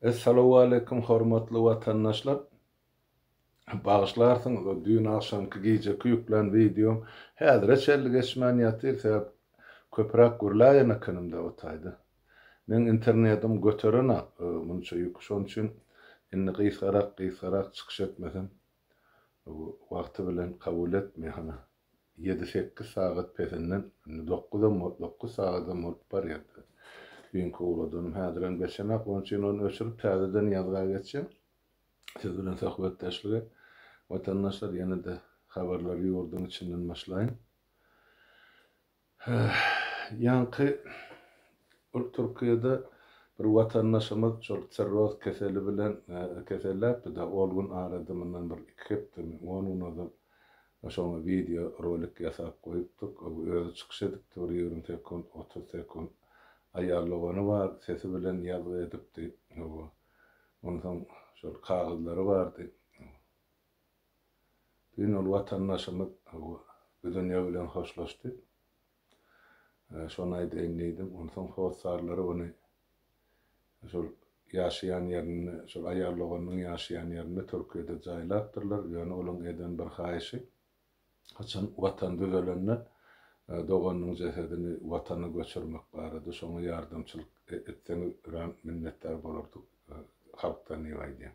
Assalamu alaikum hormatly vatandaşlar. Bağışlarsın o dün akşamki gece yüklän videom häzir çelli geçmän ýatyr sebäp köprak gurlaýan ekänimde otaydy. Men internetim göterena munça ýük şon üçin inni gysgarak çykyş etmesem wagty bilen kabul etmeýän 7-8 saat peşinden 9 saatda bolup barýardy. Gün kowladym häziren geçenak onun üçin onu öçürüp täzeden ýazga geçýän. Siz bilen sohbetdeşlige vatandaşlar ýene de habarlary ýurdun içinden başlaýyn. Ýanky Türkiýede bir vatandaşymyz şol çerroz keseli bilen keselläpdi-de ol gün arady mundan bir 2 hepde onunla da şoňa video rolik ýasap goýupdyk. Özü çykyş edipdi bir 20 sekund 30 sekund aýarlagany bar, sesi bilen ýazgy edipdi. Ondan şol kagızlary bardy. Dün ol vatandaşymyz bu dünýä bilen hoşlaşdy. Şonu aýdyňdyym, ondan hoşsarlary ony şol ýaşaýan ýerini, şol aýarlaganyň ýaşaýan ýerini Türkiýede jaýlapdyrlar. Ýöne olaň eden bir haýşy. Haçan watan düzelende doganyň jesedini watana göçürmek barady. Şoňa ýardamçylyk etseňiz minnetdar bolardyk. Halkdan ýaýdy.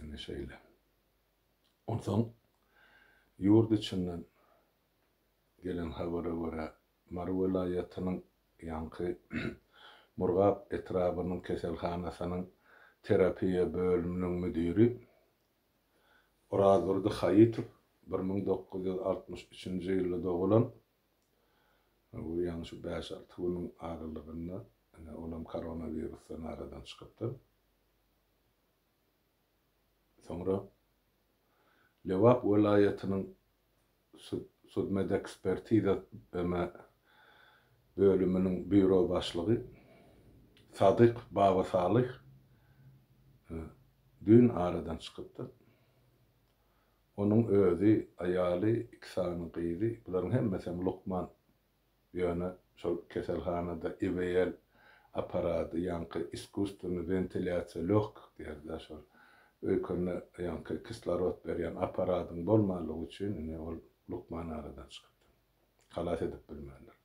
Ene şeýle. Ondan ýurt içinden gelen habara görä Mar welaýatynyň ýanky Murgap etrabynyň keselhanasynyň terapiýa bölüminiň müdiri Orazurdy Haýytow 1963-nji ýylda dogulan. Bu ýany şu 5-6 güniň aralygynda olam koronavirusdan aradan çykypdy. Sonra Lewap welaýatynyň Sudmeda ekspertiza bölüminiň büro başlygy Sadyk Baba Salih dün aradan çykypdy. Onuň özi, aýaly, 2 sany gyzy, bularyň hemmesi Lukman ýöne şol keselhanada IVL aparady, ýanky iskustvony ventilyasiýa lok diýerler şol. Öýkünde ýanky kislorod berýän aparatyň bolmalygy üçin ol Lukman aradan çykypdy. Halas edip bilmänler.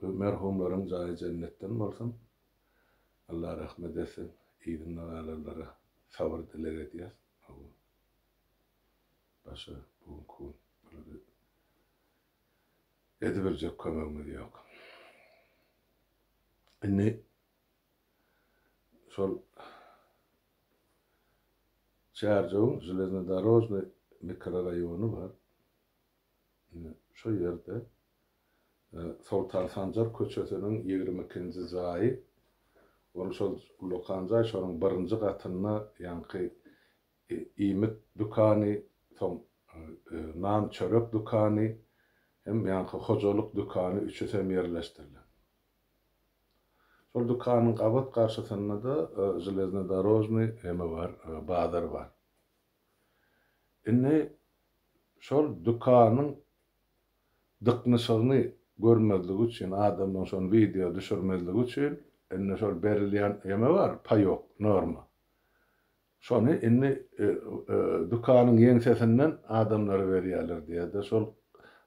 Bu merhumlaryň jaý jennetden bolsun. Allah rahmet etsin. Ýygyny aýalara sabır diler edýär. Başa bu ediberjek kömegimiz ýok. Inni şol Çarjoň Железнодорожный mikrorayonu bar. Şo ýerde Sultan Sancar köçesiniň 22-nji jaýy. Ol şol lokanjy şonuň 1-nji gatyna ýanky iýmit dukany, soň nan çörek dukany hem ýanky hojalyk dukany üçesem ýerleşdirildi. Şol dukanyň gabat garşysynda da Железнодорожный eme bar, bazar bar. Inni şol dukanyň dyknyşygyny görmezligi üçin adamdan şol video düşürmezligi üçin inni şol berilýän eme bar, paýok, norma. Şonu inni dukanyň ýeňsesinden adamlara berýärler diýdi. Şol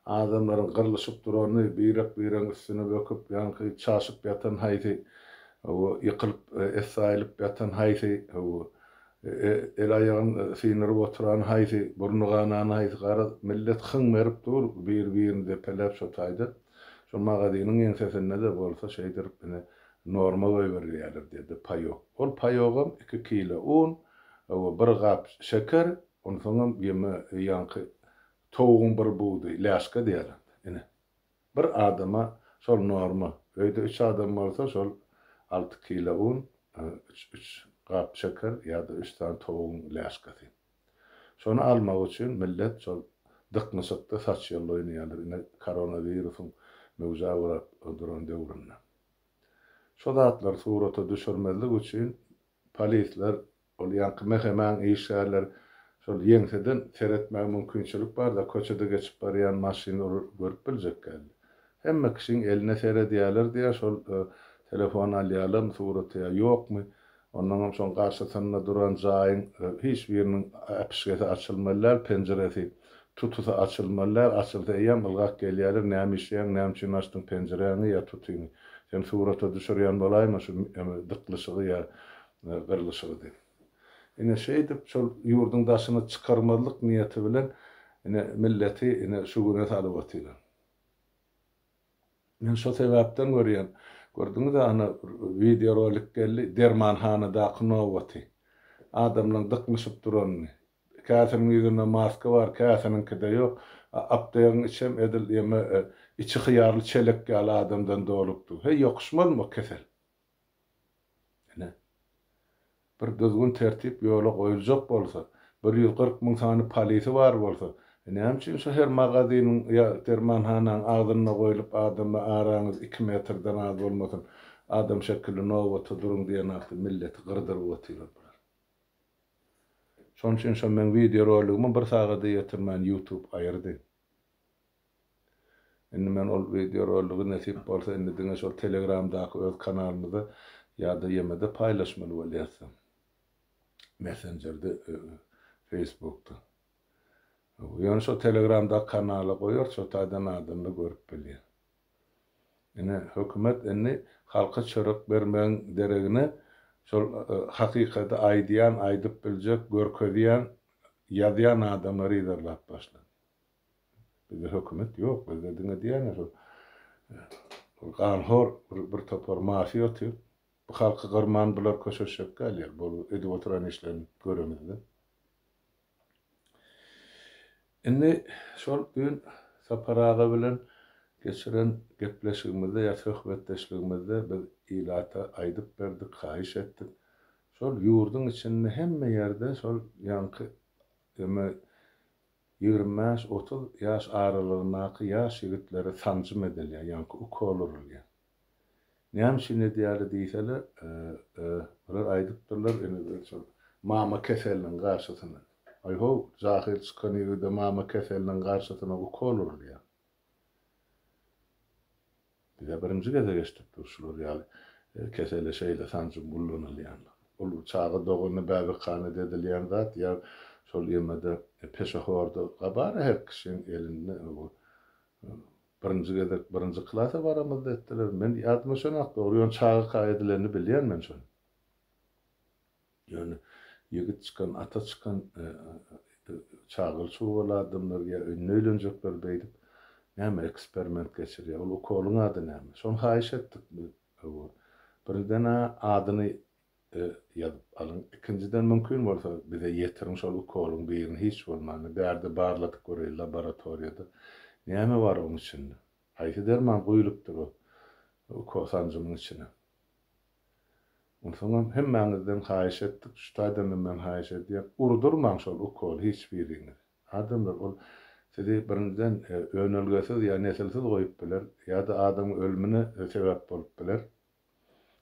adamlaryň gyrlyşyp durany birek üstüne böküp ýanky çaşyp ýatan haýsy, ýykylyp esaýlyp ýatan haýsy, el aýagyny sinirip oturan haýsy, burnu ganan haýsy gara millet hyň berip dur, bir-birini depelep şotaýdy. Şol magazynyň ýeňsesinde de bolsa şeýdir norma berýärler diýdi, paýok. Ol paýogam 2 kilo un, bir gap şeker, ondan soň ýanky toğun bir buğday, laşka diýerler. Ine. Bir adama şol norma. Öýde 3 adam bolsa şol 6 kilo un, 3 gap şeker ýa-da 3 tane toğun laşkasy. Şonu almak üçin millet şol dyknyşykda sosial oýnaýarlar. Ine koronawirusyň mewjaba duran döwründe. Şol zatlar surata düşürmezlik üçin polisler ol ýanky mehemen işgärler şol ýeňseden seretmek mümkinçilik bar da köçede geçip barýan maşyny görüp biljekler. Hemme kişinin eline seyrediyorlar diye şol telefon alyalım surata ýokmy? Ondan soň garşysynda duran jaýyň hiç biriniň apşgesi açylmalar, penjeresi tutusa açylmalar, açylsa ýa mylgak gelýär, näme işleýän, näme üçin açdyň penjereni ýa tutuýmy? Sen surata düşürýän bolaýmy şu dyklyşygy ýa gyrlyşygy diýip. Ine şeýdip şol ýurdun daşyny çykarmalyk niýeti bilen ine milleti ine şu güne salyp otyrlar. Men şo sebäpden görýän, gördüňiz ana video rolik geldi, dermanhanada knowwaty. Adamlaryň dykmışyp durany. Käsiniň ýüzünde maska bar, käsininkide ýok. Apdaýyň içem edil ýeme içi hyýarly çelek gal adamdan dolupdy. Hey ýokuşmalymy o kesel? Ine bir düzgün tertip ýola goýuljak bolsa, 140 000 sany polisi bar bolsa, näme üçin şu her magazynyň ýa dermanhanaň agdyna goýulyp adamy araňyz 2 metrden az bolmasyn, adam şekilli nowata durun diýen akty milleti gyrdyryp otyrlar. Şoň üçin şu men video rolygymyň bir sagada ýetirmän YouTube aýyrdy. Indi men ol video rolugy nesip bolsa indi diňe şol Telegramdaky öz kanalymyzda ýa-da ýemede paýlaşmaly bolýarsam. Messenger'de, Facebook'ta. Yani şu Telegram'da kanala koyuyor, şu taýdan adamla görüp bilýär. Ine hökümet indi halka çörek bermeň deregine şol hakykata aýdýan, aýdyp biljek, görkezýän, ýazýan adamlary ýerlap başlady. Bizde hökümet ýok, bizde diňe diýen şol ganhor bir topar mafiýa otyp, bu halky gyrman bular köşeşek galýar, bu edip oturan işlerini göremizde. Indi şol gün saparaga bilen geçiren gepleşigimizde ýa söhbetdeşligimizde biz ilata aýdyp berdik, haýyş etdik. Şol ýurdun içinde hemme ýerde şol ýanky 25-30 ýaş aralygyndaky ýaş ýigitlere sanjym edilýär, ýanky ukolurlar. Näme üçin edýär diýseler, bir aýdypdyrlar, indi şol mama keseliniň garşysyna. Ayho, zahir çıkan ýerde mama keseliniň garşysyna ukolurlar. Bize birinci geze geçtik durşular ýaly. Kesele şeýle sanjym bulunalýan. Ol çağı dogyny bäbi kany dedilýän zat ýa şol ýemede peşahorda gabar her kişinin elinde bu birinci klasa baramyzda etdiler. Men ýadyma şonak dogry çağı kaýdylany bilýän men şonu. Ýöne ýigit çıkan, ata çıkan çağıl çuwal adamlar ýa önülenjekler beýdip näme eksperiment geçirýär. Ol okoluň ady näme? Şonu haýyş etdik. Birden adyny ýazyp alın. İkinciden mümkin bolsa bize ýetirin şol okoluň birini hiç bolmany. Bärde barladyk görýär laboratoriýada. Näme bar onuň içinde? Haýsy derman goýulypdyr o kosanjymyň içine. Onsoň hemmäňizden haýyş etdik. Şu taýdan men haýyş edýär. Urdurmaň şol okol hiç birini. Adamlar ol sizi birinden önelgesiz ýa nesilsiz goýup biler, ýa-da adamyň ölümine sebäp bolup biler.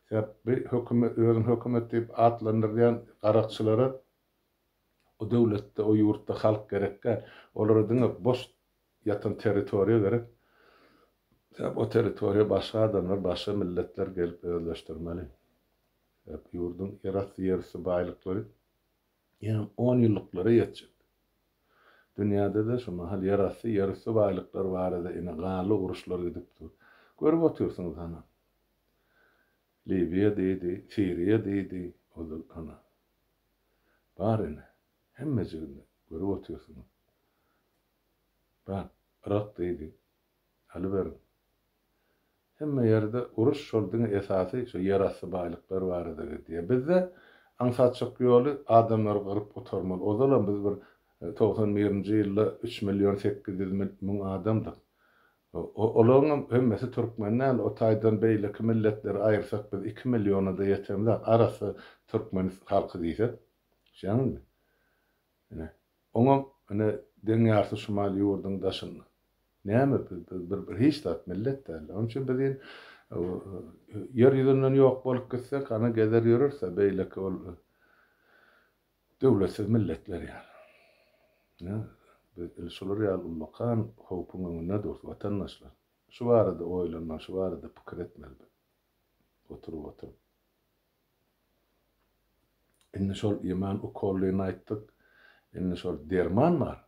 Sebäp bir hökümet özüň hökümet diýip atlandyrýan garakçylara o döwletde, o ýurtda halk gerekkä, olara diňe boş ýatan territoriýa gerek. Sebäp o territoriýa başga adamlar, başga milletler gelip özleşdirmeli. Sebäp ýurdun ýerasy ýerisi baýlyklary ýa 10 ýyllyklara ýetjek. Dünyada da şu mahal ýerasy baýlyklar barada ine galy uruşlar gidipdi. Görüp otursunuz ana. Libiya diýdi, Siriýa diýdi, ol ana. Bar ine hemmejiginde görüp otursunuz. Bak, Irak diýdi. Hali ber. Hemme ýerde uruş şol diňe esasy şu ýerasy baýlyklar barada diýdi. Bizde ansatçyk ýoly adamlar gyryp oturmaly. O zaman biz bir 91-nji ýylda 3 milyon 800 000 adamdyk. Olaryň hemmesi türkmenler, o taýdan beýleki milletleri aýyrsak biz 2 milyona da ýetemler. Arasy türkmen halky diýsek. Şaňmy? Ine. Oňa ine deňýärsy şumal ýurdun daşyny. Näme bir hiç zat millet däl. Onun üçin biz yer ýüzünden ýok bolup gitsek, ana gezer ýörürse beýleki ol döwletsiz milletler ýa. Ya, şolar ýaly ulmakan howpyň öňünde dur, watandaşlar. şu barada oýlanma, şu barada pikir etmeli. Oturup. Inne şol iman ukollyny aýtdyk. Inne şol derman bar.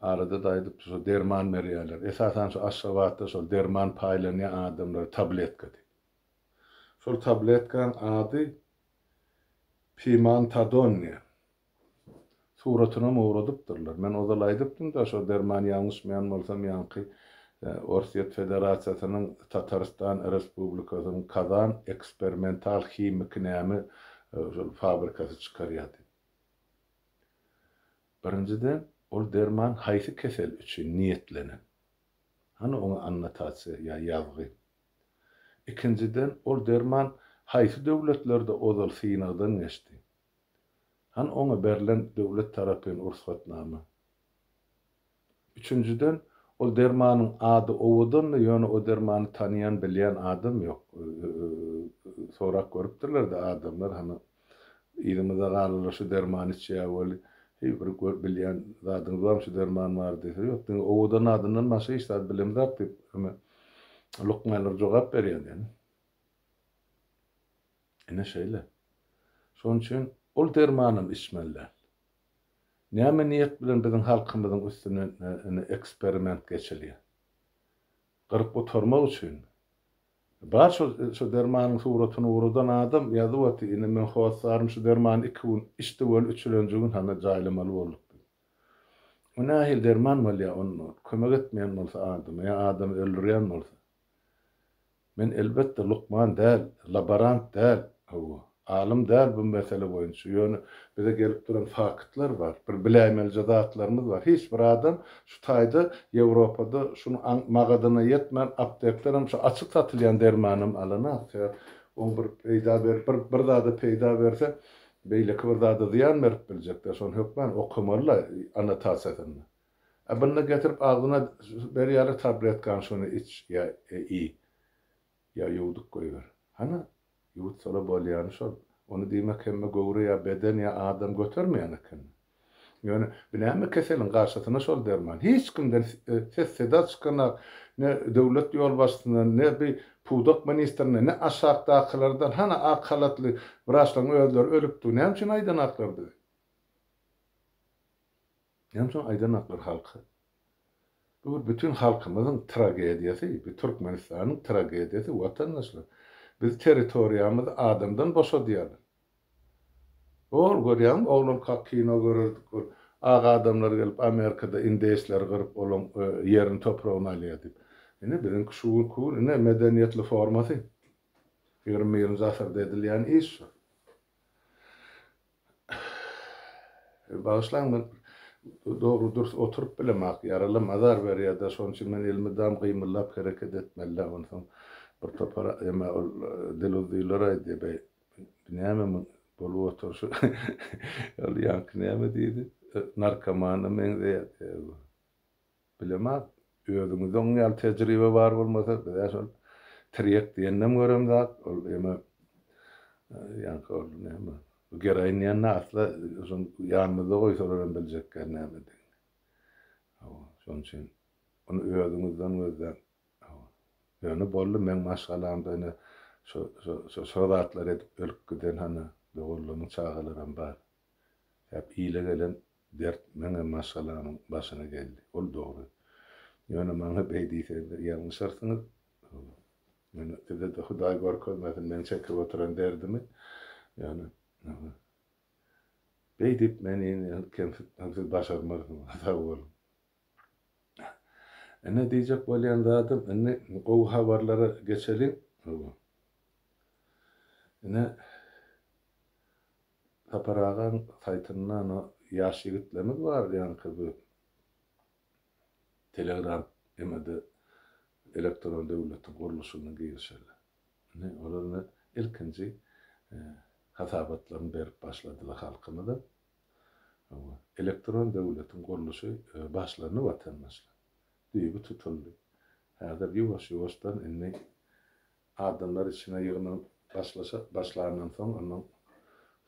Arada daýdyp şu derman berýärler. Esasan şu aşgabatda şol derman paýlanýan adamlar tabletka. Şol tabletkan ady Pimantadon. Suratyna mowradypdyrlar. Men ozal aýdypdym da şo derman ýalňyşmaýan bolsam ýanky Orsiýet Federasiýasynyň Tataristan Respublikasynyň Kazan eksperimental himik näme şol fabrikasy çykarýardy. Birinciden ol derman haýsy kesel üçin niýetlenen. Hani onu anlatatsy ya ýazgy. İkinciden ol derman haýsy döwletlerde ozal synagdan geçdi. Han ona berilen döwlet tarapyn ursatnama. Üçüncüden ol dermanyň ady owadan ýöne o dermany tanıyan bilýän adam ýok. Sorak görüpdirler de adamlar hani ýerimize galylar şu dermany içýär boli. Bir bilýän zadyň var şu derman bar diýse ýok. Owadan adynyň başy işler bilemdir diýip lokmalar jogap berýär ýani. Ene şeýle. Şoň üçin ol dermanym içmeler. Näme niýet bilen biziň halkymyzyň üstüne eksperiment geçilýär. Gyryp oturmak üçin. Bar şu dermanyň suratyny urudan adam ýazyp ine men howasarym şu dermany 2 gün içdi bol 3-nji gün hana jaýlamaly boldyk. Onahil derman bolýar onu kömek etmeýän bolsa adam ýa adam öldürýän bolsa. Men elbetde lukman däl, laborant däl, alim däl bu mesele boýunça. Ýöne bize gelip duran faktlar bar. Bir bilämeli zatlarymyz bar. Hiç bir adam şu taýda Ýewropada şunu magazyna ýetmän apteklerim şu açyk satylýan dermanym alana. On bir peýda bir zada peýda berse beýleki bir zada ziýan berip biljekler. Şonu hökmen okumarlar annotasiyasynda. Abunna getirip agyna berýär tabletkan şunu iç ya ya ýowduk goýber. Hana ýowut sola bolýany şol. Onu diýmek hemme gowry ya beden ya adam götürmeýän eken. Ýöne biläme keselin garşysyna şol derman. Hiç kimden ses seda çykana ne döwlet ýolbaşçysyna ne bir pudak ministrine ne aşagdakylardan hana akalatly wraçlaryň özleri ölüpdi. Näme üçin aýdan aklardy? Näme üçin aýdan aklar halky? Bu bütün halkymyzyň tragediýasy, bir Türkmenistanyň tragediýasy watandaşlar. Biz territoriýamyzy adamdan boşa diýerler. Ol görýän oglum kino görürdik. Aga adamlar gelip Amerikada indesler gyryp olan ýerini topragyny alýar. Ine biziň şu ine medeniýetli formasy. 20-nji asyrda edilýän iş. Başlaň men doğru dürüst oturup bilemek, yaralam azar berýär da şoň üçin men ilmidam gymylap hereket etmeli ondan bir topara ema deluzdylar aýdy näme bolup oturşy ýa näme diýdi narkomana men diýdi bilemek özüňizden ýal tejribe bar bolmasa da şol triyek diýenem görem da ema ýa näme Gerayniyan asla yanımızda koysalar bilecekler näme diýdi. Şoň üçin onu özüňizden ýöne boldy men maşgalamda ene şu soratlar edip ölüp giden hana dogurluny çağalaram bar. Hep ýyle gelen dert mene maşgalamyň başyna geldi. Ol dogry. Ýöne maňa beýdiýse ýalňyşarsyňyz men de Hudaý gorkozmasyn men çekip oturan derdimi ýöne beýdip meni kensiz başarmadym. Sag ene diýjek bolýan zatym ene o habarlara geçelim. Ene Taparagan saýtyndan ýaş ýigitlerimiz bar ýani bu Telegram emede elektron döwletiň gurulşyny girişerler. Ne olaryny ilkinji hasabatlaryny berip başladylar halkymyza. Elektron döwletiň gurulşy başlany watandaşlar. Diýip tutuldy. Häzir ýuwaş-ýuwaşdan indi adamlar içine ýygynan başlanandan soň ondan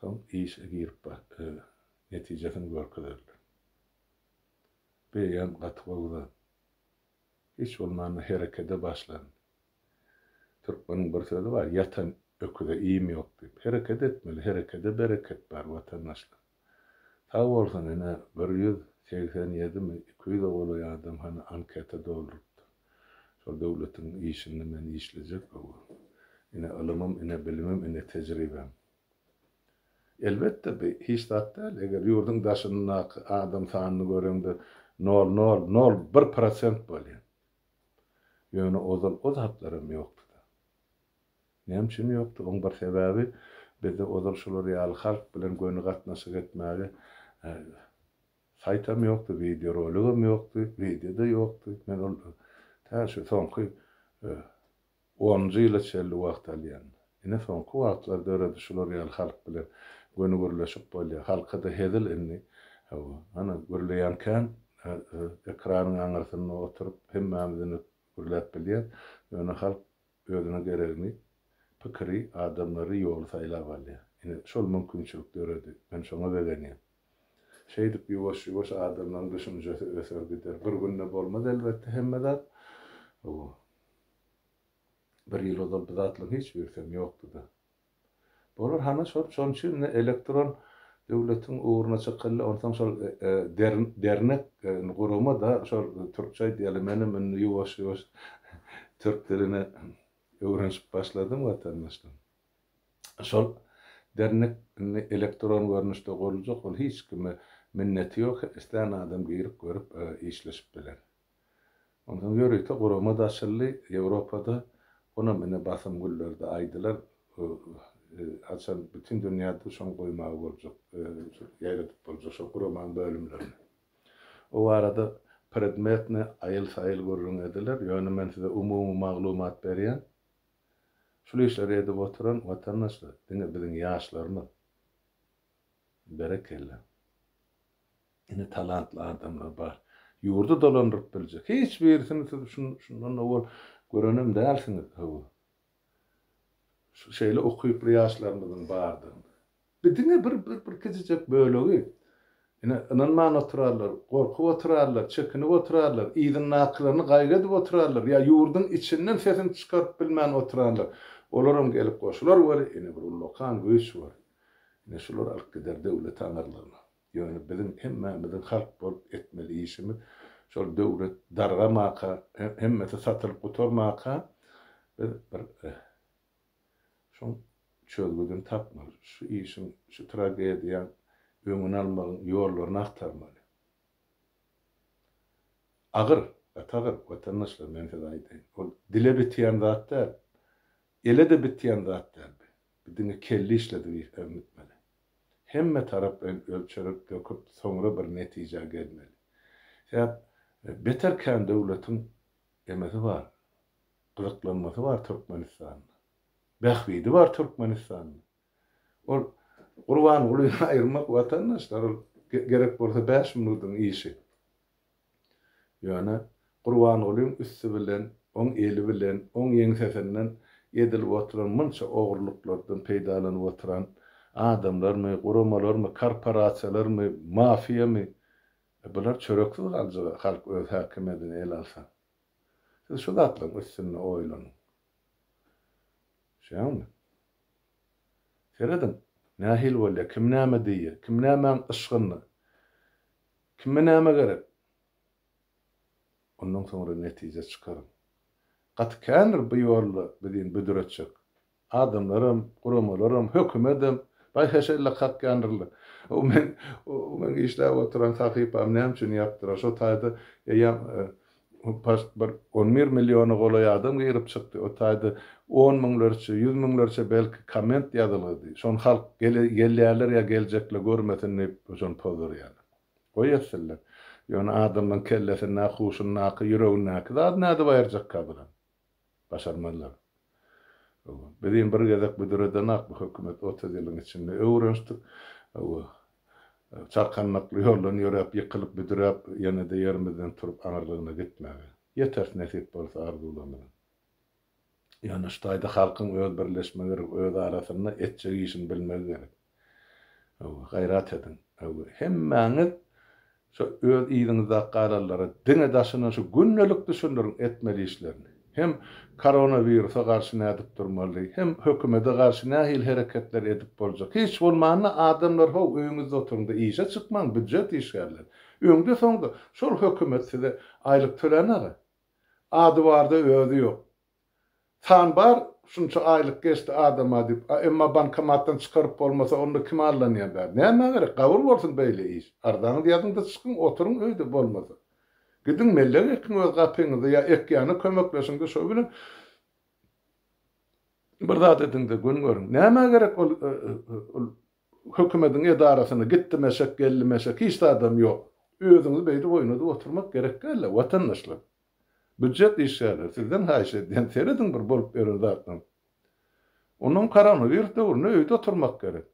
soň işe girip netijesini görkezler. Beýan gatwagda hiç olmayan harekete başlan. Türkmenin bir sözü var, yatan öküde iyi mi yok deyip. Hareket etmeli, harekete bereket var vatandaşlar. Ta olsan ene 187 mi 200 oluyor adam hani ankete dolduruptu. Şol devletin işini men işleyecek o. Ine ılımım, ine bilimim, ine tecrübem. Elbette hiç değil. Eğer yurdun daşında adam sanını göründü 0,001% böyle. Yani o zatlarım yoktu da. Nemçin yoktu. Onun bir sebebi bizde şular real halk bilen gönü gatnaşyk etmäge saytam yoktu, video rolugum yoktu, videoda yoktu. Men ol täşe soňky 10-njy ýyla çelli wagt alýan. Ine soňky wagtlarda öýredi şular real halk bilen gönü görleşip bolýar. Halka da hedil inni. Ana görleýänken ekranyň aňyrsyna oturup hemmämizni gürläp bilýär. Ýöne halk özüne geregini pikiri adamlary ýol saýlap alýar. Ine şol mümkinçilik göredi. Men şoňa begenýär. Şeýdip ýuwaş adamlaryň düşünjesi öser gider. Bir günde bolmaz elbetde hemmede. Bir ýyl ozal bizatlyk hiç birsem ýokdy da. Bolar hana şol üçin elektron döwletiň uğruna çykyldy. Ondan şol dernek guruma da şol türkçe diýelim men ýuwaş türk diline öwrenip başladym watandaşlar. Şol dernek elektron görnüşde goruljak, ol hiç kime minneti ýok. Istan adam girip görüp işleşip bilen. Ondan ýöreýte guruma da aşylly Ýewropada ona mene basym güllerde aýdylar. Açan bütün dünýäde şoň goýmagy boljak. Ýaýratyp boljak şo gurumanyň bölümlerini. O arada predmetni aýyl-saýyl görüň ediler. Ýöne men size umumy maglumat berýän. Şol işleri edip oturan watandaşlar, diňe biziň ýaşlaryny berekelle. Ine talantly adamlar bar. Ýurdu dolandyryp biljek. Hiç birisini şundan owal görenem dälsiňiz. Şu şeýle okuyup ýaşlarymyzyň bardy. Diňe bir keçecek bölegi. Ine inanman oturarlar, gorkup oturarlar, çekinip oturarlar, ýygyň nakylaryny gaýgadyp oturarlar, ýa ýurdun içinden sesini çykaryp bilmän oturarlar. Olaram gelip goşular bar, ine bir lokan göýüş bar. Ine şular alkyder döwlet aňarlaryny. Ýöne biziň hemmemiziň halk bolup etmeli işimiz şol döwlet dargamaka, hemmeti satylyp oturmaka bir şoň çözgüden tapmaly. Şu işin, şu tragediýa öňüni almagyň ýollaryny aktarmaly. Agyr, watandaşlar men size aýdaýyn. Ol dile bitýän zat däl, ele de bitýän zat däl. Biziň kelli işledi ömütmeli. Hemme tarap ölçerip döküp soňra bir netije gelmeli. Ya beterken döwletiň emesi bar. Gyzyklanmasy bar Türkmenistanyň. Behwidi bar Türkmenistanyň. Ol Gurban ulyny aýyrmak watandaşlar gerek bolsa 5 minutyň işi. Ýöne Gurban ulyň üstü bilen, oň eli bilen, oň ýeňsesinden edilip oturan munça ogurluklardan peýdalanyp oturan adamlarmy, gurumalarmy, korporasiýalarmy, mafiýamy, bular çörekli galjy halk öz häkimetini el alsa. Siz şu zatlaryň üstüne oýlanyň. Şeýle. Seredin, nähil bolýar, kim näme diýer, kim nämeň ışgyny, kime näme gerek? Ondan soňra netije çykaryň. Gatkanır bu ýolda biziň büdüretjek. Adamlarym, gurumalarym, hökümetim baýhaşyla gatkanyrlar. O men işläp oturan tahypam näme ýapdyrar? Şo taýda bir 11 milyony golay adam girip çykdy. O taýda 10 miňlerçe, 100 miňlerçe belki komment ýazyldy. Şon halk gelýärler ýa geljekler görmesin diýip şon pozurýar. Goýasyllar. Ýöne adamyň kellesine, huşuny, ýüregine, zat näde baýarjak kabran. Başarmadylar. Biziň bir gezek büdüreden bu hökümet 30 ýylyň içinde öwrenşdik. Çarkanmakly ýoldan ýörep, ýykylyp büdürep, ýene de ýerimizden turup aňarlygyna gitmäge. Ýeter nesip bolsa arzulamyň. Ýöne şu taýda halkyň öz birleşmeleri, öz arasyna etjek işini bilmeli gerek. Gaýrat edin. Hemmäňiz Şu öz ýygyňyzda galalara diňe daşynan şu günnelik düşündürün etmeli işlerini. Hem koronawirusa garşy nädip durmaly, hem hökümete garşy nähil hereketler edip boljak. Hiç bolmanda adamlar ho öýüňizde oturunda işe çykmaň, büdjet işgärler. Öňde soňda şol hökümet size aýlyk tölenäge. Ady barda öýdi ýok. San bar, şunça aýlyk geçdi adama dip, emma bankomatdan çykaryp bolmasa onu kim allanýar der. Näme gerek? Gabul bolsun beýle iş. Ardaň diýýärdiňde çykyn, oturuň öýde bolmasa. Gidin melle ekin öz gapyňyzda ýa ekýany kömekleşiňde şo bilen bir zat edinde gün görün. Näme gerek ol hökümetiň edarasyna gitdimeşek, gelmeşek hiç adam ýok. Özüňiz beýle boýunuzda oturmak gerek gelle watandaşlar. Büdjet işgärler sizden haýyş edýän seredin bir bolup berer zatdan. Onun koronavirus döwründe öýde oturmak gerek.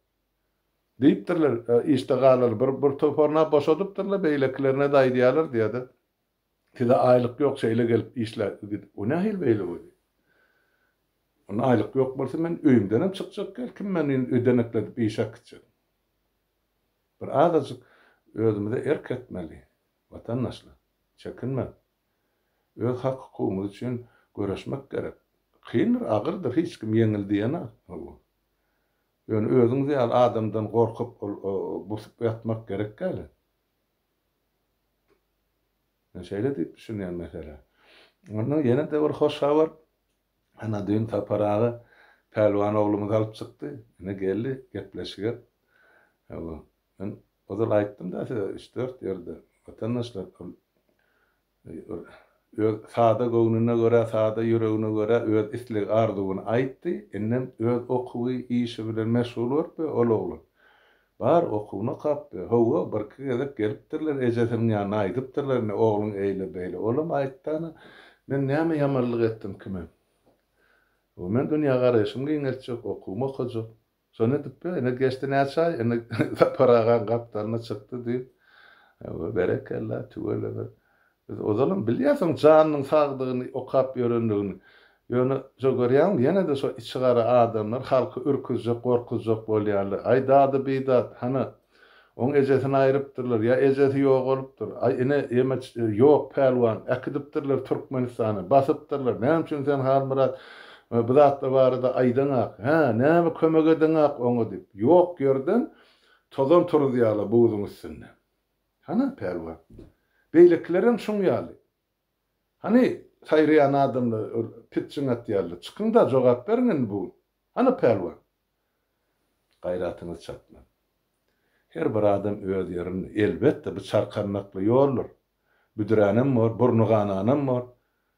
Diýipdirler iştigalar bir toparna boşadypdyrlar beýleklerine de aýdýarlar diýdi. Size aýlyk ýok şeýle gelip işler. O nähil beýle boldy. Ona aýlyk ýok bolsa men öýümden çykjak kim meni ödenekledip işe gitjek. Bir azajyk özümize erk etmeli. Watandaşlar, çekinme. Öz hak hukumumuz üçin göreşmek gerek. Kyndyr, agyrdyr, hiç kim ýeňildiýene. Ýöne özüňizi adamdan gorkup busup ýatmak gerek gäli. Şeýle diýip düşünýän mesele. Ondan ýene de bir hoş habar. Ana dün taparagy Pelwan oglumyz alyp çykdy. Ine geldi, gepleşige. Men ozal aýtdym da 3-4 ýerde. Watandaşlar sada göwnüne göre, sada yüreğine göre öz islik arzuwyny aýtdy. Ennem öz okuwy işi bilen meşgul bolupdy ol oglum. Bar okuwyny kapdy. Howa bir kere gelipdirler, ejesiniň ýanyna aýdypdyrlar, oglum eýle beýle. Olam aýtdyna, men näme ýamanlyk etdim kime? O men dünýä garaşym giňelçek, okuwym okujak. Şonu diýip, ene geçdi näçe, ene paragan gapdalyna çykdy diýip. Berekella, tüwele. O zaman bilýärsiň janyň sagdygyny okap ýörendigini. Ýöne jogorýan ýene de şo içgara adamlar halky ürküjek, gorkujak bolýarlar. Aýdady bidat, hana oň ejesini aýrypdyrlar, ýa ejesi ýok bolupdyr. Ay ene ýeme ýok Pelwan, akdypdyrlar Türkmenistany, basypdyrlar. Näme üçin sen halmyrat bidatda barada aýdaňak, näme kömek edeňak oňa diýip. Ýok gördüm, tozan turdyýarlar buýuzyň üstünde. Hana Pelwan. Beýleklerim şuň ýaly. Hani saýraýan adamlar pitçiň atýarlar. Çykyn da jogap beriňin bu. Hana Pelwan. Gaýratyňyz çatma. Her bir adam öz ýerini elbetde bu çarkanmakly ýoldur. Büdüränem bor, burnugananam bor.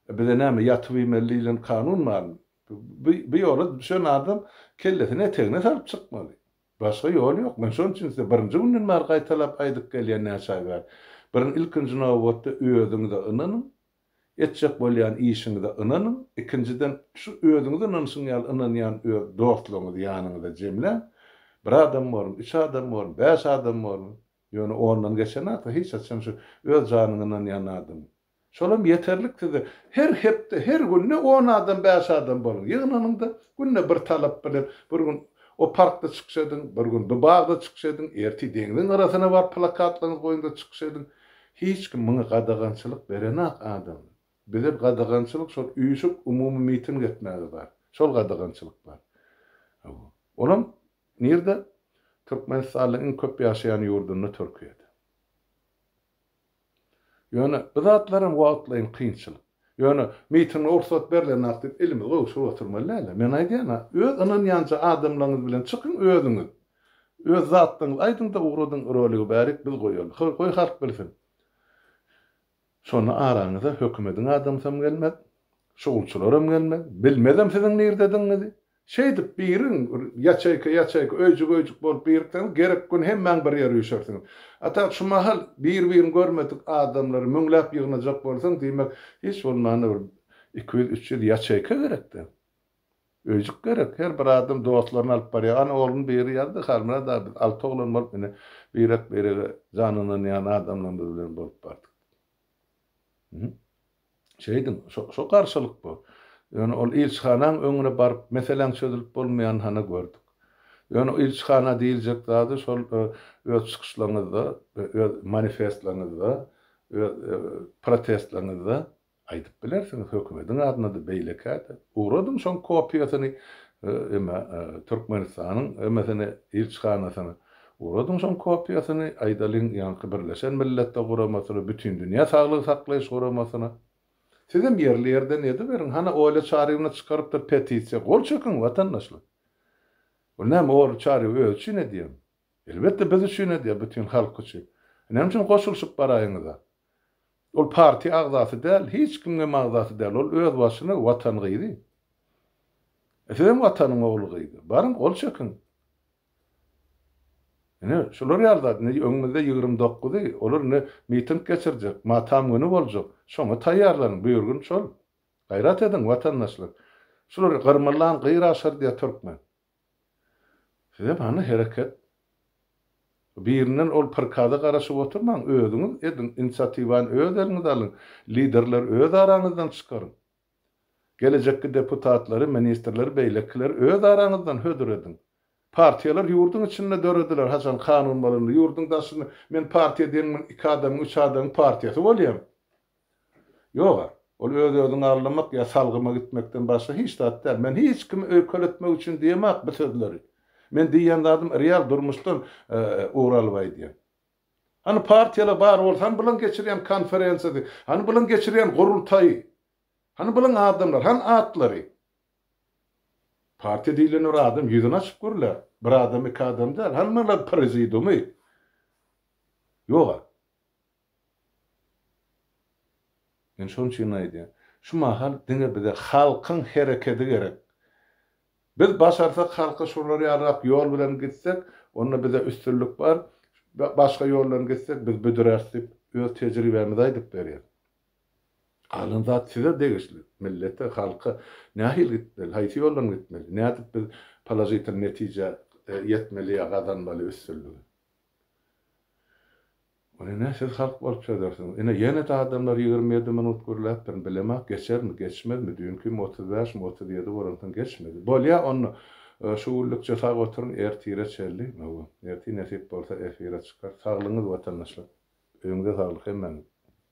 Bir de näme ýatyby mellilen kanun bar. Bu ýola düşen adam kellesine etegine salyp çykmaly. Başga ýol ýok. Men şoň üçin size birinji günden bäri gaýtalap aýdyp gelýän näçe bar. Birin ilkinji nowatda özüňizde ynanyň, etjek bolýan işiňizde ynanyň, ikinciden şu özüňizde ynanyşyň ynanýan dostlugyňyzy ýanyňyzda jemle. Bir adam bar, 3 adam bar, 5 adam bar. Ýöne ondan geçen ata hiç açan şu öz janyny ynanýan adam. Şolam ýeterlik size. Her hepde, her günne 10 adam, 5 adam bar. Ýygnanyňda günne bir talap bilen, bir gün o parkda çykşadyň, bir gün bu bagda çykşadyň, erti deňiň arasyna bar plakatlaryň goýunda çykşadyň. Hiç kim muňa gadagançylyk berenak adam. Bilir gadagançylyk şol üýüşüp umumy miting etmäge bar. Şol gadagançylyk bar. Olam nerede? Türkmenistanyň en köp ýaşaýan ýurduny Türkiýede. Ýöne bizatlaryň wagtlaryň kynçylyk. Ýöne miting orsat berilen akdyp elimi gowşup oturmalylar. Men aýdýana, öz ynanýança adamlaryňyz bilen çykyn özüňiz. Öz zatlaryňyz aýdynda ugradyň rolüge bärik bil goýaly. Goý halk bilsin. Şonu araňyza hökümetiň adamsam gelmez, şugulçylarym gelmez, bilmezem siziň nerdediginizi. Şeýdip birin, ýaçaýka, öýjük bolup birikden gerek gün hemmäň bir ýere ýüşersiň. Ata şu mahal bir-birini görmedik adamlar müňläp ýygnajak bolsaň, diýmek, hiç bolmanda bir 200-300 ýaçaýka gerekdi. Öýjük gerek, her bir adam dostlaryny alyp barýar. Ana oglum beri ýazdy, halmara da 6 oglan bolup mene birek janyny ýan adamlar bilen bolup bardyk. Şeydim, şo garşylyk bu. Ýöne ol ilçhanaň öňüne baryp, meselen çözülip bolmaýan hana gördük. Yani ilçhana diýiljek zady şol öz çykyşlaryňyzda, öz manifestlaryňyzda, öz protestlaryňyzda aýdyp bilersiňiz. Hökümetiň adyna da beýlekät. Uradyň şoň kopiýasyny emä Türkmenistanyň emesine ilçhanasyna uradyň şoň kopiýasyny aýdalyň ýanky Birleşen Milletler Guramasyna, bütün dünýä saglyk saklaýyş guramasyna. Sizem yerli ýerden edi berin. Hana öyle çarygyny çykaryp da petisiýa gol çekin watandaşlar. O näme o çary ölçü ne diýem? Elbetde biz üçin ne diýär bütün halk üçin. Näme üçin goşulşyp baraýyňyz? Ol parti agzasy däl, hiç kimge agzasy däl. Ol öz başyna watan gyýdy. Efendim watanyň ogly gyýdy. Barın gol çekin. Ene şolar ýalda öňümizde 29-dy, olar ne miting geçirjek, matam güni boljak. Şoňa taýýarlanyň, bugün şol. Gaýrat edin watandaşlar. Şolar gyrmylan gyraşar diýär türkmen. Size bana hereket. Birinin ol parkada garaşyp oturmaň, özüňiz edin, inisiatiwan öz eliňizde alyň. Liderler öz araňyzdan çykaryn. Gelecekki deputatlary, ministrleri, beýlekler öz araňyzdan hödür edin. Partiýalar ýurdun içinde dörediler. Hasan kanun bolundy. Ýurdun daşyny men partiýa diýen 2 adam, 3 adam partiýasy bolýar. Ýok. Ol öz-özüň arlamak ýa salgyma gitmekden başga hiç zat däl. Men hiç kimi öýkeletmek üçin diýemek bu sözleri. Men diýen zadım real durmuşdan uğralyp diýen. Hani partiýalar bar bolsa, bilen geçirýän konferensiýa, hani bilen geçirýän gurultaý, hani bilen adamlar, hani atlary. Parti diýilen bir adam ýüzüni açyp görler. Bir adam, 2 adam däl. Hani meňle prezidiumy. Ýok. Men şoň üçin aýdym. Şu mahal diňe bize halkyň hereketi gerek. Biz başarsak halka şolary ýarap ýol bilen gitsek, onda bize üstünlük bar. Başga ýollardan gitsek biz büdüräsip öz tejribemizi aýdyp berýär. Alın zat size degişli. Millete, halka nähil gitmeli, haýsy ýoldan gitmeli. Nädip biz palajitin netije yetmeli ýa gazanmaly üstünlügi. Onu ne siz halk bolup çözersiňiz. Ene ýene de adamlar 27 minut gürläp ben bilemek geçermi, geçmezmi? Dünkü 35, 37 borandan geçmedi. Bolýa onu şuurluk ceza oturun ertire çelli. Erti nesip bolsa efire çıkar. Sağlığınız vatandaşlar. Öňüňde sağlyk hemmen.